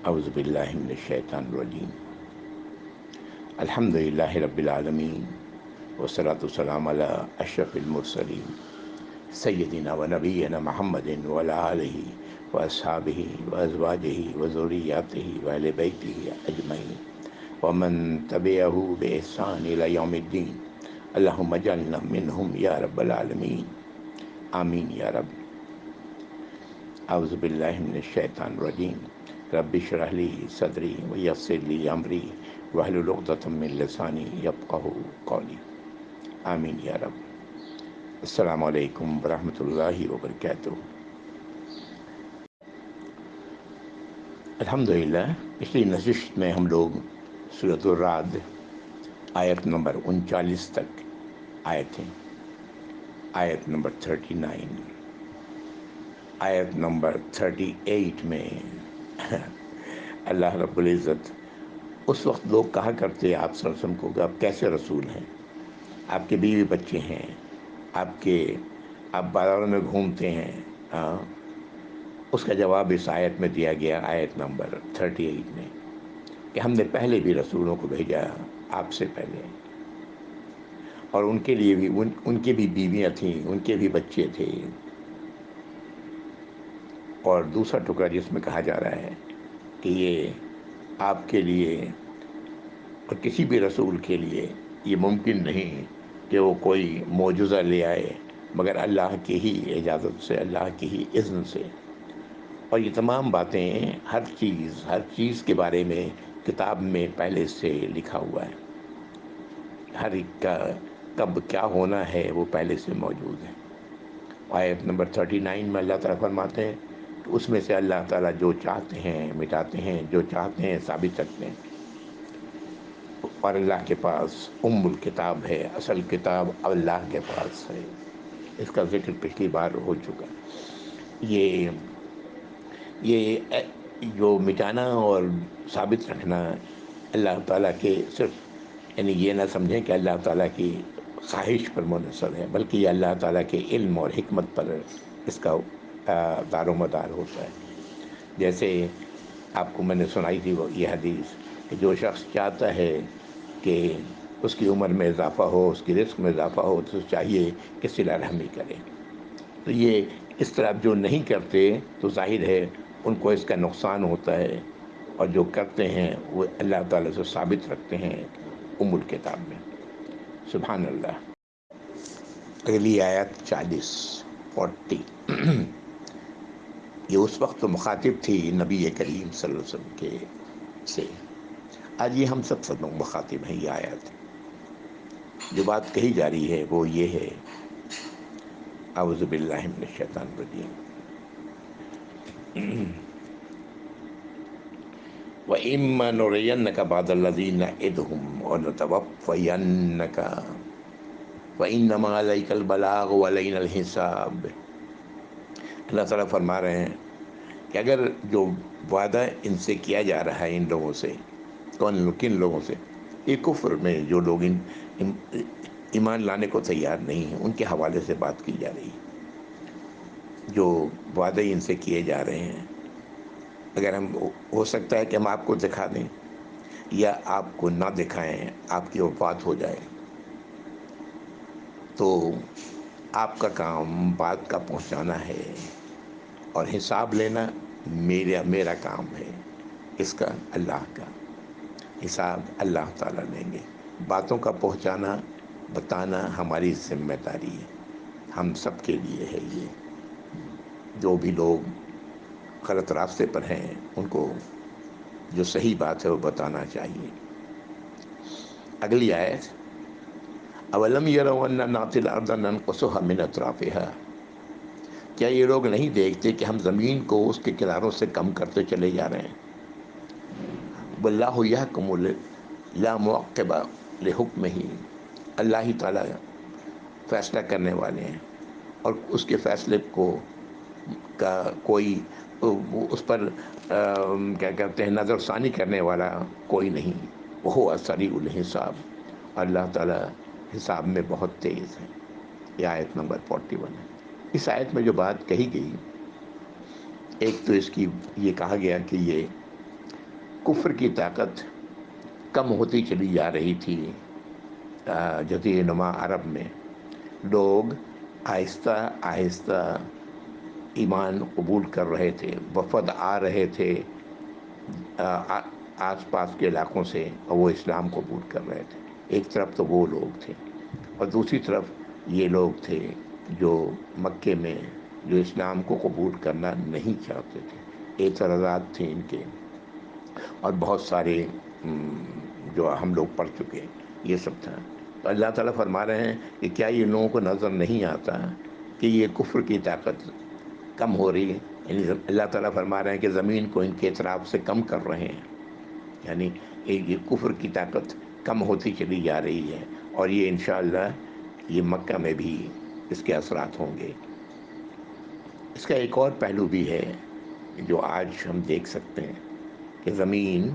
اعوذ باللہ من الشیطان الرجیم الحمد للہ رب العالمین والصلاۃ والسلام علی اشرف المرسلین سیدنا و نبینا محمد وعلی آلہ واصحابہ وازواجہ وذریاتہ واہل بیتہ اجمعین ومن تبعہ بإحسان الی یوم الدین اللہم اجعلنا منہم یا رب العالمین آمین یا رب۔ اعوذ باللہ من الشیطان الرجیم رب اشرح لی صدری ویسر لی امری واحلل عقدۃ من لسانی یفقہوا قولی آمین یا رب۔ السلام علیکم ورحمۃ اللہ وبرکاتہ۔ الحمدللہ پچھلی نشست میں ہم لوگ سورۃ الرعد آیت نمبر 39 تک آئے تھے۔ آیت نمبر 39، آیت نمبر 38 میں اللہ رب العزت، اس وقت لوگ کہا کرتے آپ صلی اللہ علیہ وسلم کو کہ آپ کیسے رسول ہیں، آپ کے بیوی بچے ہیں، آپ بازاروں میں گھومتے ہیں۔ اس کا جواب اس آیت میں دیا گیا، آیت نمبر 38 میں، کہ ہم نے پہلے بھی رسولوں کو بھیجا آپ سے پہلے، اور ان کے لیے بھی ان کی بھی بیویاں تھیں، ان کے بھی بچے تھے۔ اور دوسرا ٹکڑا جس میں کہا جا رہا ہے کہ یہ آپ کے لیے اور کسی بھی رسول کے لیے یہ ممکن نہیں کہ وہ کوئی معجزہ لے آئے مگر اللہ کی ہی اجازت سے، اللہ کی ہی اذن سے۔ اور یہ تمام باتیں، ہر چیز کے بارے میں کتاب میں پہلے سے لکھا ہوا ہے، ہر ایک کا کب کیا ہونا ہے وہ پہلے سے موجود ہے۔ آیت نمبر 39 میں اللہ تعالیٰ فرماتے ہیں کہ اس میں سے اللہ تعالیٰ جو چاہتے ہیں مٹاتے ہیں، جو چاہتے ہیں ثابت رکھتے ہیں۔ اور اللہ کے پاس الکتاب ہے، اصل کتاب اللہ کے پاس ہے۔ اس کا ذکر پچھلی بار ہو چکا۔ یہ جو مٹانا اور ثابت رکھنا اللہ تعالیٰ کے صرف، یعنی یہ نہ سمجھیں کہ اللہ تعالیٰ کی خواہش پر منحصر ہے، بلکہ یہ اللہ تعالیٰ کے علم اور حکمت پر اس کا دار و مدار ہوتا ہے۔ جیسے آپ کو میں نے سنائی تھی وہ یہ حدیث کہ جو شخص چاہتا ہے کہ اس کی عمر میں اضافہ ہو، اس کی رزق میں اضافہ ہو، تو چاہیے کہ صلہ رحمی کرے۔ تو یہ اس طرح جو نہیں کرتے تو ظاہر ہے ان کو اس کا نقصان ہوتا ہے، اور جو کرتے ہیں وہ اللہ تعالیٰ سے ثابت رکھتے ہیں الکتاب میں۔ سبحان اللہ۔ اگلی آیت 40 یہ اس وقت تو مخاطب تھی نبی کریم صلی اللہ علیہ وسلم کے سے، آج یہ ہم سب لوگ مخاطب ہیں۔ یہ آیت جو بات کہی جا رہی ہے وہ یہ ہے، اعوذ باللہ من الشیطان الرجیم، وَإِمَّا نُرِيَنَّكَ بَعْضَ الَّذِي نَعِدُهُمْ وَنَتَوَفَّيَنَّكَ فَإِنَّمَا عَلَيْكَ الْبَلَاغُ وَعَلَيْنَا الْحِسَابُ۔ اللہ تعالیٰ فرما رہے ہیں کہ اگر جو وعدہ ان سے کیا جا رہا ہے، ان لوگوں سے، کن لوگوں سے؟ یہ کفر میں جو لوگ ایمان لانے کو تیار نہیں ہیں، ان کے حوالے سے بات کی جا رہی ہے۔ جو وعدے ان سے کیے جا رہے ہیں، اگر ہو سکتا ہے کہ ہم آپ کو دکھا دیں یا آپ کو نہ دکھائیں، آپ کی وفات ہو جائے، تو آپ کا کام بات کا پہنچانا ہے، اور حساب لینا میرا کام ہے۔ اس کا اللہ کا حساب اللہ تعالیٰ لیں گے۔ باتوں کا پہنچانا، بتانا ہماری ذمہ داری ہے، ہم سب کے لیے ہے۔ یہ جو بھی لوگ غلط راستے پر ہیں ان کو جو صحیح بات ہے وہ بتانا چاہیے۔ اگلی آیت، اولم یروا انا ناتی الارض ننقصها من اطرافها، کیا یہ لوگ نہیں دیکھتے کہ ہم زمین کو اس کے کناروں سے کم کرتے چلے جا رہے ہیں؟ واللہ یحکم لا معقب لحکمہ، اللہ ہی تعالیٰ فیصلہ کرنے والے ہیں، اور اس کے فیصلے کا کوئی اس پر کیا کہتے ہیں نظر ثانی کرنے والا کوئی نہیں۔ وہ سریع الحساب، اللہ تعالیٰ حساب میں بہت تیز ہے۔ یہ آیت نمبر 41 ہے۔ اس آیت میں جو بات کہی گئی، ایک تو اس کی یہ کہا گیا کہ یہ کفر کی طاقت کم ہوتی چلی جا رہی تھی جزیرہ نما عرب میں، لوگ آہستہ آہستہ ایمان قبول کر رہے تھے، وفد آ رہے تھے آس پاس کے علاقوں سے، اور وہ اسلام قبول کر رہے تھے۔ ایک طرف تو وہ لوگ تھے، اور دوسری طرف یہ لوگ تھے جو مکے میں جو اسلام کو قبول کرنا نہیں چاہتے تھے، اعتراضات تھے ان کے، اور بہت سارے جو ہم لوگ پڑھ چکے یہ سب تھا۔ تو اللہ تعالیٰ فرما رہے ہیں کہ کیا یہ لوگوں کو نظر نہیں آتا کہ یہ کفر کی طاقت کم ہو رہی ہے؟ یعنی اللہ تعالیٰ فرما رہے ہیں کہ زمین کو ان کے اطراف سے کم کر رہے ہیں، یعنی یہ کفر کی طاقت کم ہوتی چلی جا رہی ہے، اور یہ انشاءاللہ یہ مکہ میں بھی اس کے اثرات ہوں گے۔ اس کا ایک اور پہلو بھی ہے جو آج ہم دیکھ سکتے ہیں کہ زمین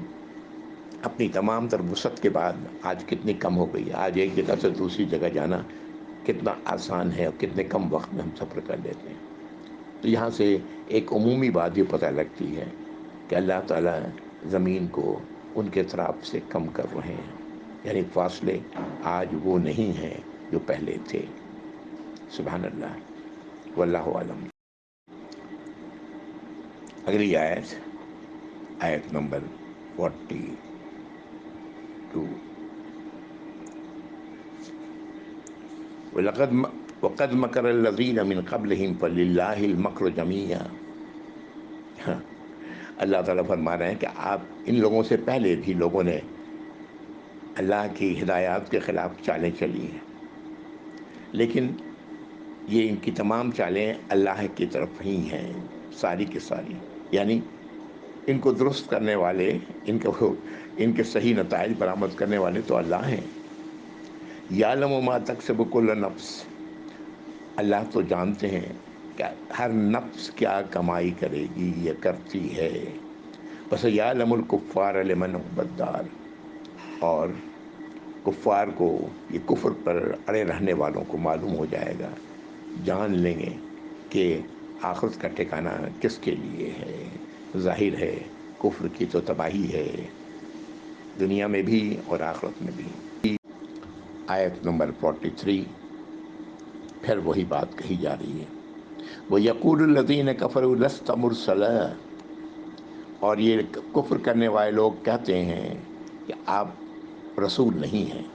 اپنی تمام تر وسعت کے بعد آج کتنی کم ہو گئی ہے۔ آج ایک جگہ سے دوسری جگہ جانا کتنا آسان ہے، اور کتنے کم وقت میں ہم سفر کر لیتے ہیں۔ تو یہاں سے ایک عمومی بات یہ پتہ لگتی ہے کہ اللہ تعالیٰ زمین کو ان کے اطراف سے کم کر رہے ہیں، یعنی فاصلے آج وہ نہیں ہیں جو پہلے تھے۔ سبحان اللہ، واللہ عالم۔ اگلی آیت، آیت نمبر 42۔ وَقَدْ مَكَرَ الَّذِينَ مِنْ قَبْلِهِمْ فَلِلَّهِ الْمَكْرُ جَمِيعًا۔ اللہ تعالیٰ فرما رہے ہیں کہ آپ ان لوگوں سے پہلے بھی لوگوں نے اللہ کی ہدایات کے خلاف چالیں چلی ہیں، لیکن یہ ان کی تمام چالیں اللہ کی طرف ہی ہیں، ساری کی ساری، یعنی ان کو درست کرنے والے، ان کے صحیح نتائج برآمد کرنے والے تو اللہ ہیں۔ یعلم ما تکسب کل نفس، اللہ تو جانتے ہیں کہ ہر نفس کیا کمائی کرے گی یا کرتی ہے۔ بس یعلم الکفار لمن عقبی الدار، اور کفار کو، یہ کفر پر اڑے رہنے والوں کو معلوم ہو جائے گا، جان لیں گے کہ آخرت کا ٹھکانہ کس کے لیے ہے۔ ظاہر ہے کفر کی تو تباہی ہے، دنیا میں بھی اور آخرت میں بھی۔ آیت نمبر 43، پھر وہی بات کہی جا رہی ہے، وَيَقُولُ الَّذِينَ كَفَرُوا لَسْتَ مُرْسَلًا، اور یہ کفر کرنے والے لوگ کہتے ہیں کہ آپ رسول نہیں ہیں۔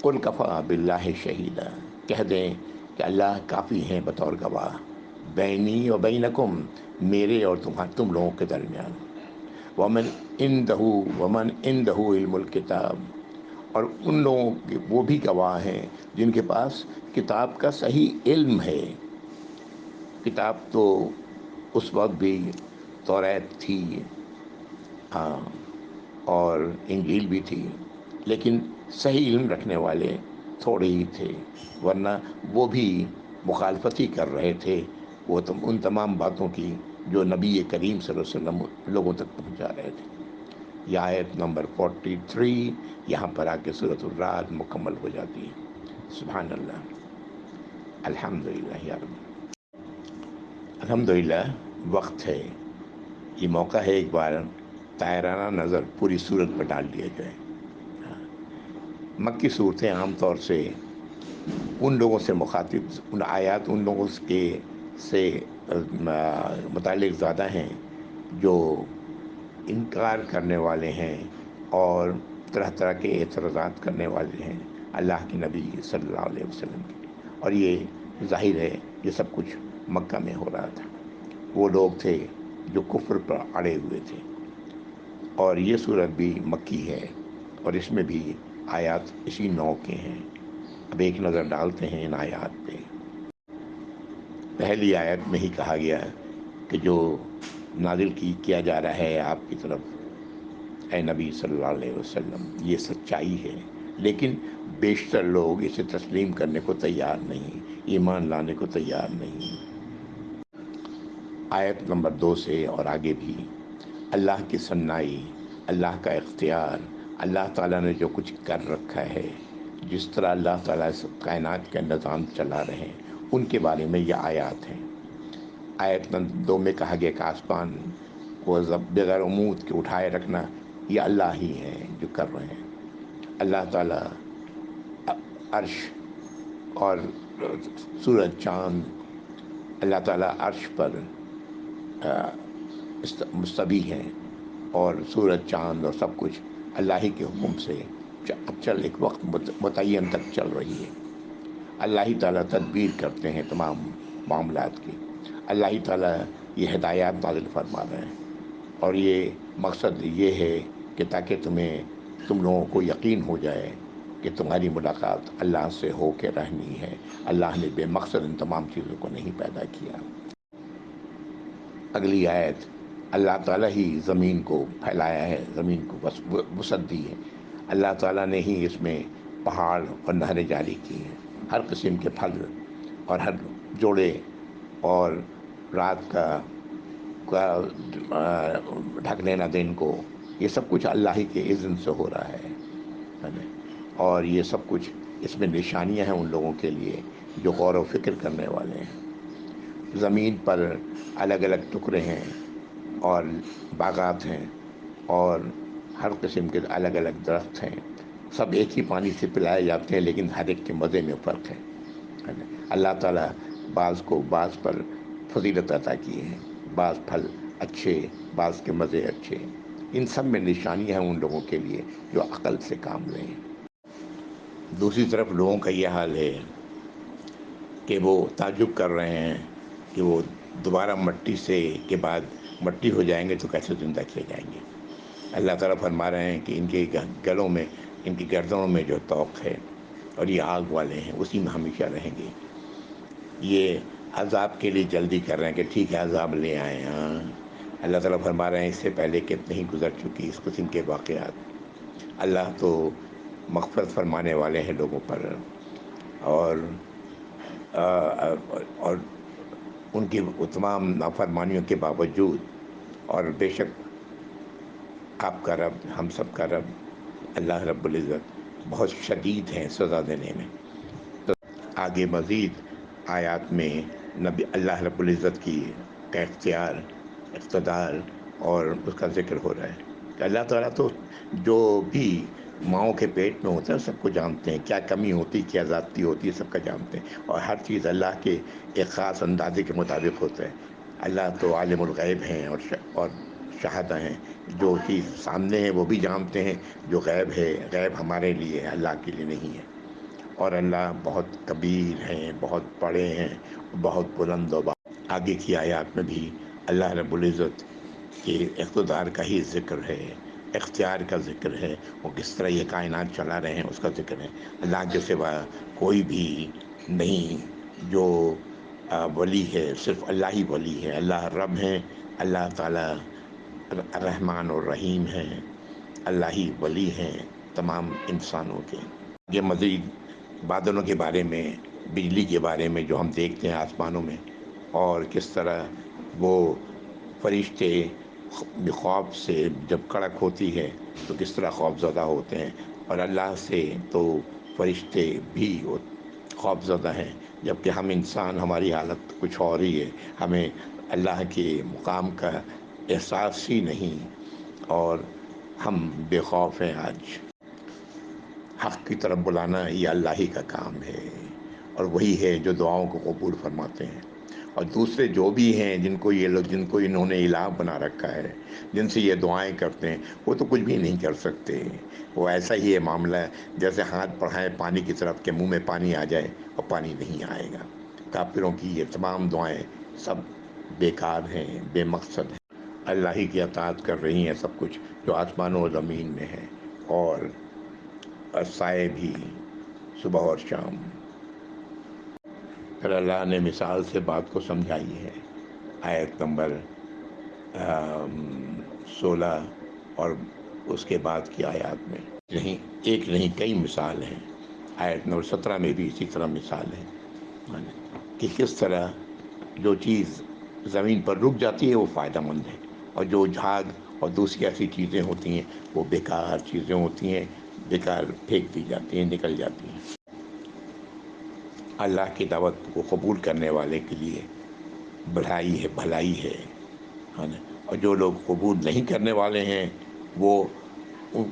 قُلْ كَفَىٰ بِاللَّهِ شَهِيدًا، کہہ دیں کہ اللہ کافی ہیں بطور گواہ، بینی و بینکم، میرے اور تم لوگوں کے درمیان، ومن عندہ علم الکتاب، اور ان لوگوں کے وہ بھی گواہ ہیں جن کے پاس کتاب کا صحیح علم ہے۔ کتاب تو اس وقت بھی توریت تھی، ہاں، اور انجیل بھی تھی، لیکن صحیح علم رکھنے والے تھوڑے ہی تھے، ورنہ وہ بھی مخالفت ہی کر رہے تھے وہ ان تمام باتوں کی جو نبی کریم صلی اللہ علیہ وسلم لوگوں تک پہنچا رہے تھے۔ یہ آیت نمبر 43 یہاں پر آ کے سورۃ الرعد مکمل ہو جاتی ہے۔ سبحان اللہ، الحمدللہ یا رب۔ الحمدللہ، وقت ہے، یہ موقع ہے ایک بار طائرانہ نظر پوری صورت پر ڈال دیا جائے۔ مکی صورتیں عام طور سے ان لوگوں سے مخاطب، ان آیات ان لوگوں سے متعلق زیادہ ہیں جو انکار کرنے والے ہیں اور طرح طرح کے اعتراضات کرنے والے ہیں اللہ کے نبی صلی اللہ علیہ وسلم کے، اور یہ ظاہر ہے یہ سب کچھ مکہ میں ہو رہا تھا۔ وہ لوگ تھے جو کفر پر اڑے ہوئے تھے، اور یہ صورت بھی مکی ہے، اور اس میں بھی آیات اسی نوع کے ہیں۔ اب ایک نظر ڈالتے ہیں ان آیات پہ۔ پہلی آیت میں ہی کہا گیا کہ جو نازل کیا جا رہا ہے آپ کی طرف، اے نبی صلی اللہ علیہ وسلم، یہ سچائی ہے، لیکن بیشتر لوگ اسے تسلیم کرنے کو تیار نہیں، ایمان لانے کو تیار نہیں۔ آیت نمبر 2 سے اور آگے بھی اللہ کی صنائی، اللہ کا اختیار، اللہ تعالیٰ نے جو کچھ کر رکھا ہے، جس طرح اللہ تعالیٰ کائنات کا نظام چلا رہے ہیں، ان کے بارے میں یہ آیات ہیں۔ آیت نمبر 2 میں کہا گیا کہ آسمان کو بغیر امود کے اٹھائے رکھنا یہ اللہ ہی ہیں جو کر رہے ہیں۔ اللہ تعالیٰ عرش اور سورج چاند، اللہ تعالیٰ عرش پر مستوی ہیں، اور سورج چاند اور سب کچھ اللہ ہی کے حکم سے چل ایک وقت متعین تک چل رہی ہے۔ اللہ ہی تعالیٰ تدبیر کرتے ہیں تمام معاملات کی۔ اللہ ہی تعالیٰ یہ ہدایات نازل فرما رہے ہیں، اور یہ مقصد یہ ہے کہ تاکہ تم لوگوں کو یقین ہو جائے کہ تمہاری ملاقات اللہ سے ہو کے رہنی ہے۔ اللہ نے بے مقصد ان تمام چیزوں کو نہیں پیدا کیا۔ اگلی آیت، اللہ تعالیٰ ہی زمین کو پھیلایا ہے، زمین کو بس وسعت دی ہے۔ اللہ تعالیٰ نے ہی اس میں پہاڑ اور نہریں جاری کی ہیں، ہر قسم کے پھل اور ہر جوڑے اور رات کا ڈھک لینا دن کو، یہ سب کچھ اللہ ہی کے اذن سے ہو رہا ہے۔ اور یہ سب کچھ اس میں نشانیاں ہیں ان لوگوں کے لیے جو غور و فکر کرنے والے ہیں۔ زمین پر الگ الگ ٹکڑے ہیں اور باغات ہیں اور ہر قسم کے الگ الگ درخت ہیں، سب ایک ہی پانی سے پلائے جاتے ہیں، لیکن ہر ایک کے مزے میں فرق ہے۔ اللہ تعالیٰ بعض کو بعض پر فضیلت عطا کی ہے، بعض پھل اچھے، بعض کے مزے اچھے۔ ان سب میں نشانیاں ہیں ان لوگوں کے لیے جو عقل سے کام لیں۔ دوسری طرف لوگوں کا یہ حال ہے کہ وہ تعجب کر رہے ہیں کہ وہ دوبارہ مٹی سے کے بعد مٹی ہو جائیں گے تو کیسے زندہ کیے جائیں گے۔ اللہ تعالیٰ فرما رہے ہیں کہ ان کے گلوں میں، ان کی گردنوں میں جو طوق ہے اور یہ آگ والے ہیں، اسی میں ہمیشہ رہیں گے۔ یہ عذاب کے لیے جلدی کر رہے ہیں کہ ٹھیک ہے عذاب لے آئے۔ ہاں، اللہ تعالیٰ فرما رہے ہیں اس سے پہلے کتنے ہی گزر چکی اس قسم کے واقعات۔ اللہ تو مغفرت فرمانے والے ہیں لوگوں پر، اور اور ان کی تمام نافرمانیوں کے باوجود، اور بے شک آپ کا رب، ہم سب کا رب اللہ رب العزت بہت شدید ہیں سزا دینے میں۔ تو آگے مزید آیات میں نبی اللہ رب العزت کی کا اختیار، اقتدار اور اس کا ذکر ہو رہا ہے کہ اللہ تعالیٰ تو جو بھی ماؤں کے پیٹ میں ہوتا ہے سب کو جانتے ہیں، کیا کمی ہوتی، کیا زیادتی ہوتی ہے، سب کا جانتے ہیں، اور ہر چیز اللہ کے ایک خاص اندازے کے مطابق ہوتا ہے۔ اللہ تو عالم الغیب ہیں اور شہادہ ہیں، جو چیز سامنے ہے وہ بھی جانتے ہیں، جو غیب ہے، غیب ہمارے لیے ہے، اللہ کے لیے نہیں ہے۔ اور اللہ بہت کبیر ہیں، بہت بڑے ہیں، بہت بلند و آگے کی آیات میں بھی اللہ رب العزت کے اقتدار کا ہی ذکر ہے، اختیار کا ذکر ہے، وہ کس طرح یہ کائنات چلا رہے ہیں اس کا ذکر ہے۔ اللہ کے سوا کوئی بھی نہیں جو ولی ہے، صرف اللہ ہی ولی ہے۔ اللہ رب ہیں، اللہ تعالیٰ الرحمن الرحیم ہیں، اللہ ہی ولی ہیں تمام انسانوں کے۔ یہ مزید بادلوں کے بارے میں، بجلی کے بارے میں جو ہم دیکھتے ہیں آسمانوں میں، اور کس طرح وہ فرشتے خوف سے جب کڑک ہوتی ہے تو کس طرح خوف زدہ ہوتے ہیں، اور اللہ سے تو فرشتے بھی خوف زدہ ہیں، جبکہ ہم انسان، ہماری حالت کچھ اور ہی ہے، ہمیں اللہ کے مقام کا احساس ہی نہیں، اور ہم بے خوف ہیں۔ آج حق کی طرف بلانا یہ اللہ ہی کا کام ہے، اور وہی ہے جو دعاؤں کو قبول فرماتے ہیں۔ اور دوسرے جو بھی ہیں جن کو انہوں نے الہ بنا رکھا ہے، جن سے یہ دعائیں کرتے ہیں، وہ تو کچھ بھی نہیں کر سکتے۔ وہ ایسا ہی ہے معاملہ جیسے ہاتھ بڑھائیں پانی کی طرف کہ منہ میں پانی آ جائے اور پانی نہیں آئے گا۔ کافروں کی یہ تمام دعائیں سب بیکار ہیں، بے مقصد ہیں۔ اللہ ہی کی اطاعت کر رہی ہیں سب کچھ جو آسمانوں و زمین میں ہے، اور سائے بھی صبح اور شام۔ پھر اللہ نے مثال سے بات کو سمجھائی ہے، آیت نمبر 16 اور اس کے بعد کی آیات میں ایک نہیں کئی مثال ہیں۔ آیت نمبر 17 میں بھی اسی طرح مثال ہے کہ کس طرح جو چیز زمین پر رک جاتی ہے وہ فائدہ مند ہے، اور جو جھاگ اور دوسری ایسی چیزیں ہوتی ہیں وہ بیکار چیزیں ہوتی ہیں، بیکار پھینک دی جاتی ہیں، نکل جاتی ہیں۔ اللہ کی دعوت کو قبول کرنے والے کے لیے بھلائی ہے، اور جو لوگ قبول نہیں کرنے والے ہیں وہ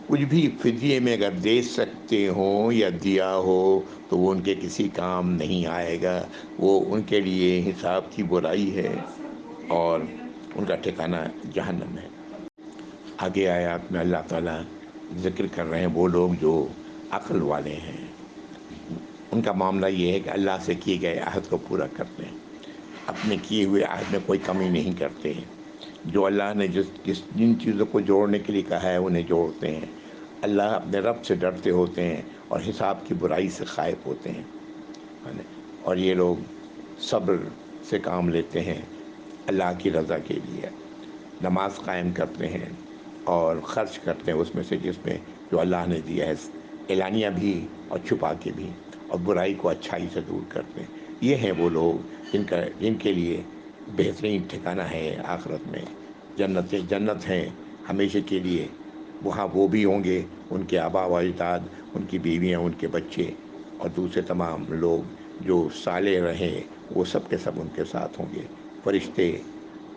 کچھ بھی فدیے میں اگر دے سکتے ہوں یا دیا ہو تو وہ ان کے کسی کام نہیں آئے گا، وہ ان کے لیے حساب کی برائی ہے اور ان کا ٹھکانہ جہنم ہے۔ آگے آیات میں اللہ تعالیٰ ذکر کر رہے ہیں وہ لوگ جو عقل والے ہیں، ان کا معاملہ یہ ہے کہ اللہ سے کیے گئے عہد کو پورا کرتے ہیں، اپنے کیے ہوئے عہد میں کوئی کمی نہیں کرتے، جو اللہ نے جن چیزوں کو جوڑنے کے لیے کہا ہے انہیں جوڑتے ہیں، اللہ اپنے رب سے ڈرتے ہوتے ہیں اور حساب کی برائی سے خائف ہوتے ہیں، اور یہ لوگ صبر سے کام لیتے ہیں اللہ کی رضا کے لیے، نماز قائم کرتے ہیں اور خرچ کرتے ہیں اس میں سے جس میں جو اللہ نے دیا ہے، اعلانیہ بھی اور چھپا کے بھی، اور برائی کو اچھائی سے دور کرتے ہیں۔ یہ ہیں وہ لوگ جن کے لیے بہترین ٹھکانہ ہے آخرت میں، جنت ہیں ہمیشہ کے لیے، وہاں وہ بھی ہوں گے، ان کے آبا و اجداد، ان کی بیویاں، ان کے بچے اور دوسرے تمام لوگ جو صالح رہیں وہ سب کے سب ان کے ساتھ ہوں گے، فرشتے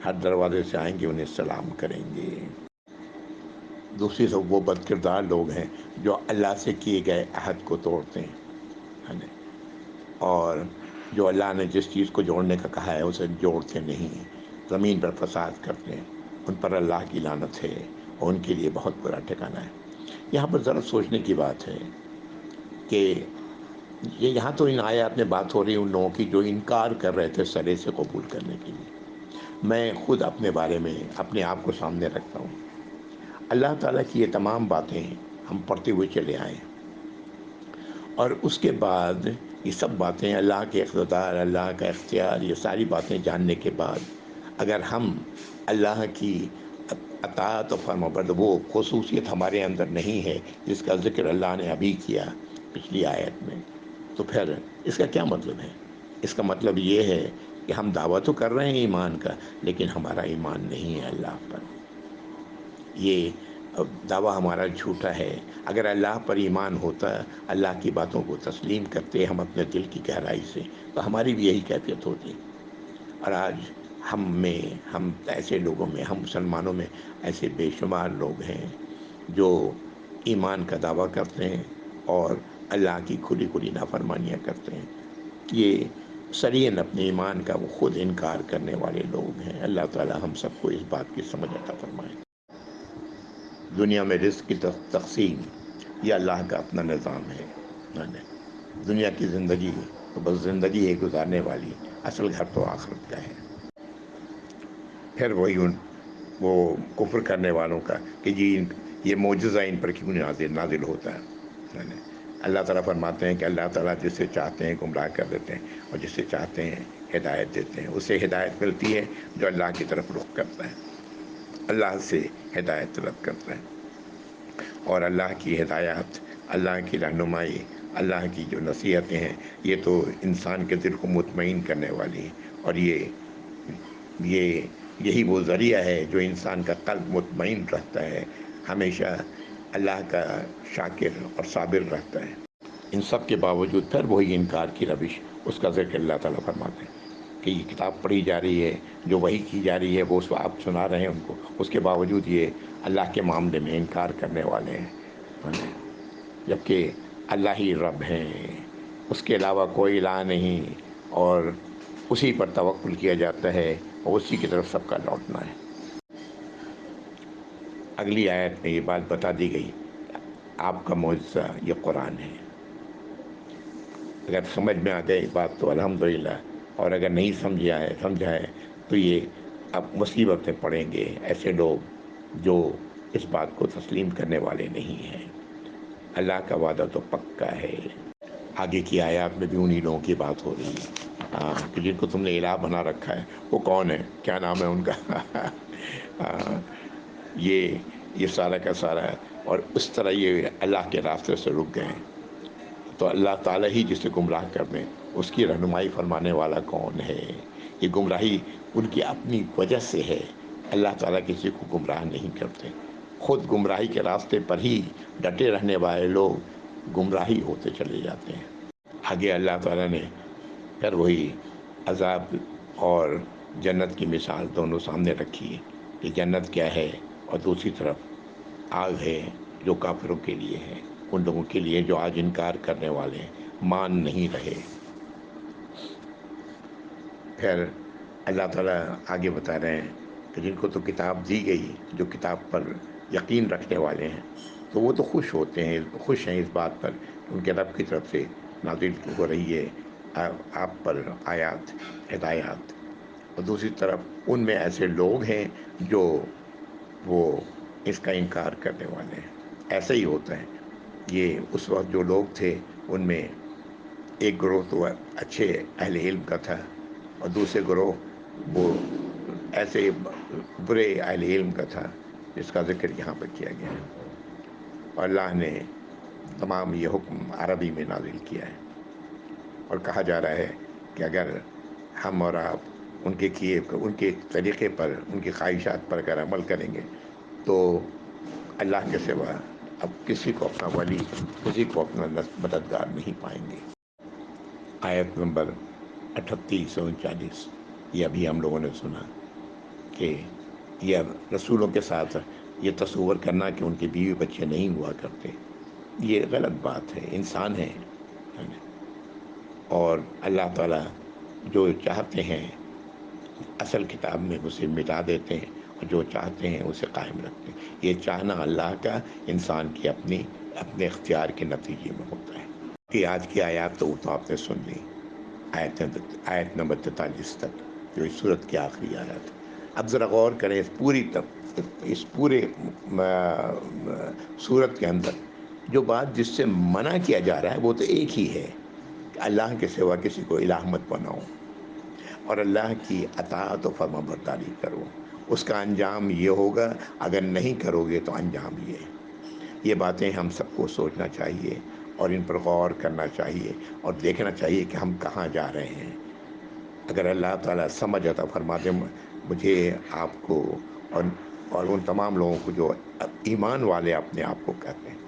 ہر دروازے سے آئیں گے، انہیں سلام کریں گے۔ دوسری طرف وہ بد کردار لوگ ہیں جو اللہ سے کیے گئے عہد کو توڑتے ہیں، اور جو اللہ نے جس چیز کو جوڑنے کا کہا ہے اسے جوڑتے نہیں، زمین پر فساد کرتے ہیں، ان پر اللہ کی لعنت ہے اور ان کے لیے بہت برا ٹھکانہ ہے۔ یہاں پر ذرا سوچنے کی بات ہے کہ یہاں تو ان آیات میں بات ہو رہی ہے ان لوگوں کی جو انکار کر رہے تھے سرے سے قبول کرنے کے لیے۔ میں خود اپنے بارے میں اپنے آپ کو سامنے رکھتا ہوں، اللہ تعالیٰ کی یہ تمام باتیں ہم پڑھتے ہوئے چلے آئے ہیں، اور اس کے بعد یہ سب باتیں، اللہ کے اقتدار، اللہ کا اختیار، یہ ساری باتیں جاننے کے بعد اگر ہم اللہ کی اطاعت و فرمانبرداری، وہ خصوصیت ہمارے اندر نہیں ہے جس کا ذکر اللہ نے ابھی کیا پچھلی آیت میں، تو پھر اس کا کیا مطلب ہے؟ اس کا مطلب یہ ہے کہ ہم دعویٰ تو کر رہے ہیں ایمان کا، لیکن ہمارا ایمان نہیں ہے اللہ پر، یہ دعویٰ ہمارا جھوٹا ہے۔ اگر اللہ پر ایمان ہوتا، اللہ کی باتوں کو تسلیم کرتے ہم اپنے دل کی گہرائی سے، تو ہماری بھی یہی کیفیت ہوتی۔ اور آج ہم ایسے لوگوں میں، ہم مسلمانوں میں ایسے بے شمار لوگ ہیں جو ایمان کا دعویٰ کرتے ہیں اور اللہ کی کھلی کھلی نافرمانیاں کرتے ہیں۔ یہ صریحاً اپنے ایمان کا وہ خود انکار کرنے والے لوگ ہیں۔ اللہ تعالی ہم سب کو اس بات کی سمجھ عطا فرمائے۔ دنیا میں رزق کی تقسیم یہ اللہ کا اپنا نظام ہے، دنیا کی زندگی تو بس زندگی ہے گزارنے والی، اصل گھر تو آخرت کا ہے۔ پھر وہ کفر کرنے والوں کا کہ جی یہ معجزہ ان پر کیوں نازل ہوتا ہے۔ اللہ تعالیٰ فرماتے ہیں کہ اللہ تعالیٰ جس سے چاہتے ہیں گمراہ کر دیتے ہیں اور جس سے چاہتے ہیں ہدایت دیتے ہیں۔ اسے ہدایت ملتی ہے جو اللہ کی طرف رخ کرتا ہے، اللہ سے ہدایت طلب کرتا ہے، اور اللہ کی ہدایات، اللہ کی رہنمائی، اللہ کی جو نصیحتیں ہیں یہ تو انسان کے دل کو مطمئن کرنے والی ہیں، اور یہی وہ ذریعہ ہے جو انسان کا قلب مطمئن رہتا ہے، ہمیشہ اللہ کا شاکر اور صابر رہتا ہے۔ ان سب کے باوجود پھر وہی انکار کی روش، اس کا ذکر اللہ تعالیٰ فرماتے ہیں کہ یہ کتاب پڑھی جا رہی ہے، جو وحی کی جا رہی ہے وہ اس کو آپ سنا رہے ہیں ان کو، اس کے باوجود یہ اللہ کے معاملے میں انکار کرنے والے ہیں، جبکہ اللہ ہی رب ہیں، اس کے علاوہ کوئی الہ نہیں، اور اسی پر توکل کیا جاتا ہے اور اسی کی طرف سب کا لوٹنا ہے۔ اگلی آیت میں یہ بات بتا دی گئی، آپ کا معجزہ یہ قرآن ہے۔ اگر سمجھ میں آ گئی بات تو الحمدللہ، اور اگر نہیں سمجھا ہے تو یہ اب مصیبتیں پڑیں گے ایسے لوگ جو اس بات کو تسلیم کرنے والے نہیں ہیں۔ اللہ کا وعدہ تو پکا ہے۔ آگے کی آیات میں بھی انہی لوگوں کی بات ہو رہی ہے کہ جن کو تم نے الہ بنا رکھا ہے، وہ کون ہے، کیا نام ہے ان کا؟ یہ سارا کا سارا ہے، اور اس طرح یہ اللہ کے راستے سے رک گئے ہیں۔ تو اللہ تعالیٰ ہی جسے گمراہ کر دیں، اس کی رہنمائی فرمانے والا کون ہے؟ یہ گمراہی ان کی اپنی وجہ سے ہے، اللہ تعالیٰ کسی کو گمراہ نہیں کرتے، خود گمراہی کے راستے پر ہی ڈٹے رہنے والے لوگ گمراہی ہوتے چلے جاتے ہیں۔ آگے اللہ تعالیٰ نے پھر وہی عذاب اور جنت کی مثال دونوں سامنے رکھی ہے کہ جنت کیا ہے اور دوسری طرف آگ ہے جو کافروں کے لیے ہے، ان لوگوں کے لیے جو آج انکار کرنے والے ہیں، مان نہیں رہے۔ پھر اللہ تعالیٰ آگے بتا رہے ہیں کہ جن کو تو کتاب دی گئی، جو کتاب پر یقین رکھنے والے ہیں، تو وہ تو خوش ہیں اس بات پر کہ ان کے رب کی طرف سے نازل ہو رہی ہے آپ پر آیات، ہدایات۔ اور دوسری طرف ان میں ایسے لوگ ہیں جو وہ اس کا انکار کرنے والے ہیں۔ ایسا ہی ہوتا ہے، یہ اس وقت جو لوگ تھے ان میں ایک گروہ تو اچھے اہل علم کا تھا، اور دوسرے گروہ وہ ایسے برے اہل علم کا تھا جس کا ذکر یہاں پر کیا گیا ہے۔ اور اللہ نے تمام یہ حکم عربی میں نازل کیا ہے، اور کہا جا رہا ہے کہ اگر ہم اور آپ ان کے طریقے پر، ان کی خواہشات پر اگر عمل کریں گے تو اللہ کے سوا اب کسی کو اپنا ولی، کسی کو اپنا مددگار نہیں پائیں گے۔ آیت نمبر 38 اور 39، یہ ابھی ہم لوگوں نے سنا کہ یہ رسولوں کے ساتھ یہ تصور کرنا کہ ان کے بیوی بچے نہیں ہوا کرتے، یہ غلط بات ہے، انسان ہے۔ اور اللہ تعالیٰ جو چاہتے ہیں اصل کتاب میں اسے مٹا دیتے ہیں، اور جو چاہتے ہیں اسے قائم رکھتے ہیں۔ یہ چاہنا اللہ کا، انسان کی اپنے اختیار کے نتیجے میں ہوتا ہے۔ کہ آج کی آیات تو آپ نے سن لی، آیت نمبر 43 تک، جو اس صورت کی آخری آیت۔ اب ذرا غور کریں اس پورے صورت کے اندر جو بات جس سے منع کیا جا رہا ہے وہ تو ایک ہی ہے کہ اللہ کے سوا کسی کو الہ مت بناؤ، اور اللہ کی اطاعت و فرما برداری کرو۔ اس کا انجام یہ ہوگا، اگر نہیں کرو گے تو انجام یہ ہے۔ یہ باتیں ہم سب کو سوچنا چاہیے اور ان پر غور کرنا چاہیے، اور دیکھنا چاہیے کہ ہم کہاں جا رہے ہیں۔ اگر اللہ تعالیٰ سمجھ عطا فرما دے مجھے، آپ کو، اور ان تمام لوگوں کو جو ایمان والے اپنے آپ کو کہتے ہیں،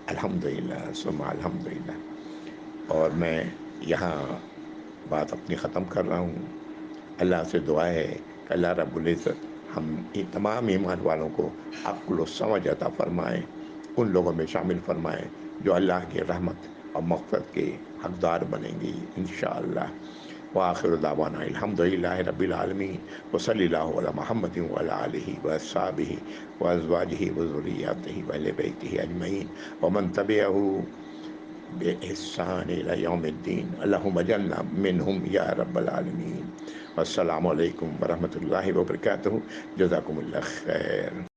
الحمدللہ ثم الحمدللہ۔ اور میں یہاں بات اپنی ختم کر رہا ہوں۔ اللہ سے دعا ہے کہ اللہ رب العزت ہم تمام ایمان والوں کو عقل و سمجھ عطا فرمائے، ان لوگوں میں شامل فرمائے جو اللہ کی رحمت اور مغفرت کے حقدار بنیں گی انشاءاللہ۔ وآخر دعوانا الحمدللہ رب العالمین، وصلی اللہ علی محمد وعلی آلہ واصحابہ وازواجہ وذریاتہ واہل بیتہ اجمعین ومن تبعہ بإحسان إلى يوم الدين، اللهم اجعلنا منهم يا رب العالمين۔ والسلام علیکم ورحمۃ اللہ وبرکاتہ، جزاکم اللہ خیر۔